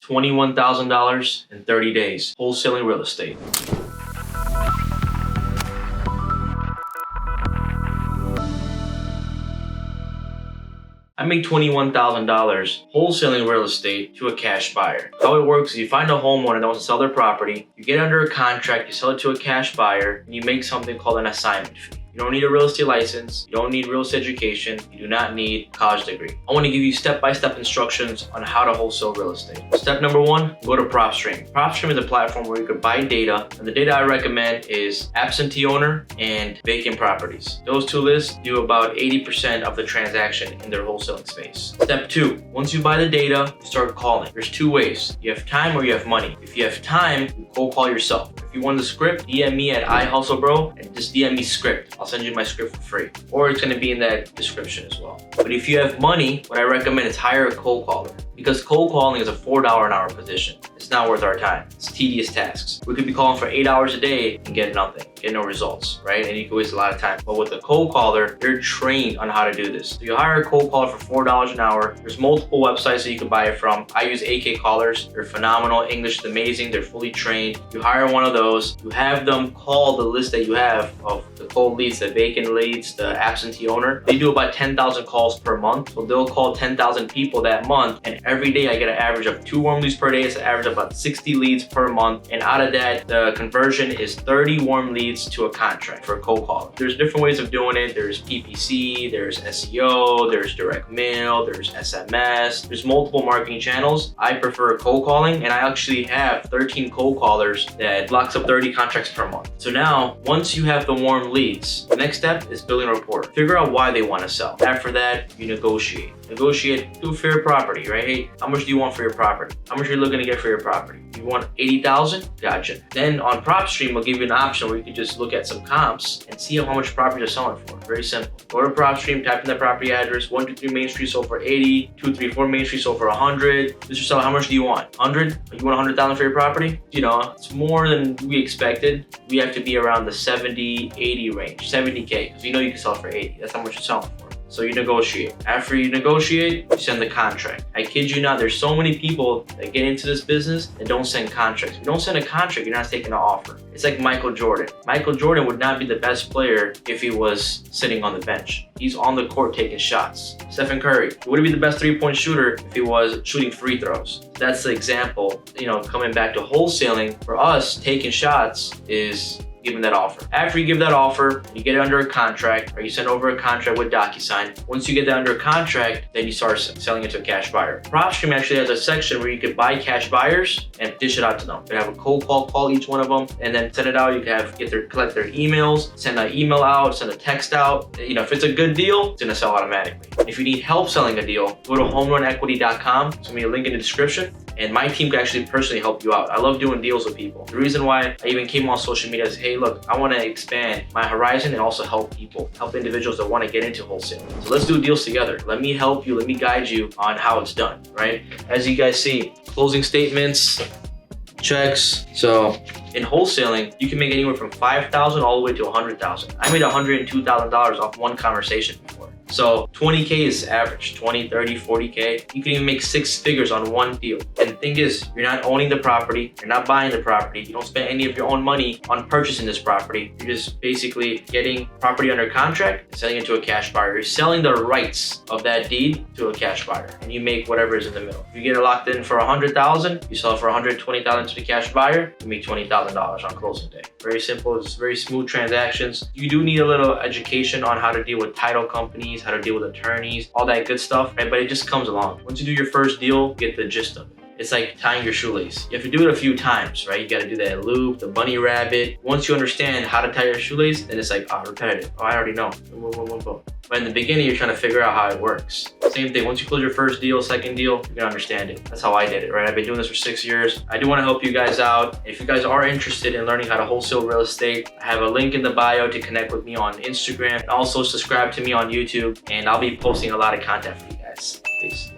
$21,000 in 30 days. Wholesaling real estate. I make $21,000 wholesaling real estate to a cash buyer. How it works is you find a homeowner that wants to sell their property, you get under a contract, you sell it to a cash buyer, and you make something called an assignment fee. You don't need a real estate license, you don't need real estate education, you do not need a college degree. I want to give you step-by-step instructions on how to wholesale real estate. Step number one, go to Propstream. Propstream is a platform where you could buy data, and the data I recommend is absentee owner and vacant properties. Those two lists do about 80% of the transaction in their wholesaling space. Step two, once you buy the data, you start calling. There's two ways. You have time or you have money. If you have time, you cold call yourself. If you want the script, DM me at iHustleBro and just DM me script. I'll send you my script for free. Or it's going to be in that description as well. But if you have money, what I recommend is hire a cold caller. Because cold calling is a $4 an hour position. It's not worth our time. It's tedious tasks. We could be calling for 8 hours a day and get nothing, get no results, right? And you can waste a lot of time. But with a cold caller, they're trained on how to do this. So you hire a cold caller for $4 an hour. There's multiple websites that you can buy it from. I use AK callers. They're phenomenal. English is amazing. They're fully trained. You hire one of those. You have them call the list that you have of the cold leads, the vacant leads, the absentee owner. They do about 10,000 calls per month. So they'll call 10,000 people that month. And every day I get an average of 2 warm leads per day. It's an average of about 60 leads per month. And out of that, the conversion is 30 warm leads to a contract for a cold caller. There's different ways of doing it. There's PPC, there's SEO, there's direct mail, there's SMS. There's multiple marketing channels. I prefer cold calling, and I actually have 13 cold callers that locks up 30 contracts per month. So now, once you have the warm leads, the next step is building a rapport. Figure out why they want to sell. After that, you negotiate. Negotiate to fair property, right? Hey, how much do you want for your property? How much are you looking to get for your property? You want 80,000? Gotcha. Then on Propstream, we'll give you an option where you can just look at some comps and see how much property you're selling for. Very simple. Go to Propstream, type in the property address. 123 Main Street sold for 80. 234 Main Street sold for 100. Mr. Seller, how much do you want? 100? You want 100,000 for your property? You know, it's more than we expected. We have to be around the 70, 80 range, 70K, because you know you can sell for 80. That's how much you're selling for. So you negotiate. After you negotiate, you send the contract. I kid you not, there's so many people that get into this business and don't send contracts. If you don't send a contract, you're not taking an offer. It's like Michael Jordan. Michael Jordan would not be the best player if he was sitting on the bench. He's on the court taking shots. Stephen Curry wouldn't be the best three-point shooter if he was shooting free throws. That's the example, you know, coming back to wholesaling. For us, taking shots is giving that offer. After you give that offer, you get it under a contract, or you send over a contract with DocuSign. Once you get that under a contract, then you start selling it to a cash buyer. Propstream actually has a section where you could buy cash buyers and dish it out to them. You have a cold call each one of them, and then send it out. You can collect their emails, send an email out, send a text out. You know, if it's a good deal, it's gonna sell automatically. If you need help selling a deal, go to homerunnequity.com. There's gonna be a link in the description, and my team can actually personally help you out. I love doing deals with people. The reason why I even came on social media is, hey, look, I want to expand my horizon and also help people, help individuals that want to get into wholesaling. So let's do deals together. Let me help you. Let me guide you on how it's done, right? As you guys see, closing statements, checks. So in wholesaling, you can make anywhere from $5,000 all the way to $100,000. I made $102,000 off one conversation before. So 20K is average, 20, 30, 40K. You can even make 6 figures on one deal. And the thing is, you're not owning the property, you're not buying the property, you don't spend any of your own money on purchasing this property. You're just basically getting property under contract and selling it to a cash buyer. You're selling the rights of that deed to a cash buyer, and you make whatever is in the middle. If you get it locked in for $100,000, you sell it for $120,000 to the cash buyer, you make $20,000 on closing day. Very simple, it's very smooth transactions. You do need a little education on how to deal with title companies, how to deal with attorneys, all that good stuff, right? But it just comes along. Once you do your first deal, you get the gist of it. It's like tying your shoelace. You have to do it a few times, right? You got to do that loop, the bunny rabbit. Once you understand how to tie your shoelace, then it's like, repetitive. I already know. Boom, boom, boom, boom. But in the beginning, you're trying to figure out how it works. Same thing. Once you close your first deal, second deal, you're gonna understand it. That's how I did it, right? I've been doing this for 6 years. I do want to help you guys out. If you guys are interested in learning how to wholesale real estate, I have a link in the bio to connect with me on Instagram. And also subscribe to me on YouTube, and I'll be posting a lot of content for you guys. Peace.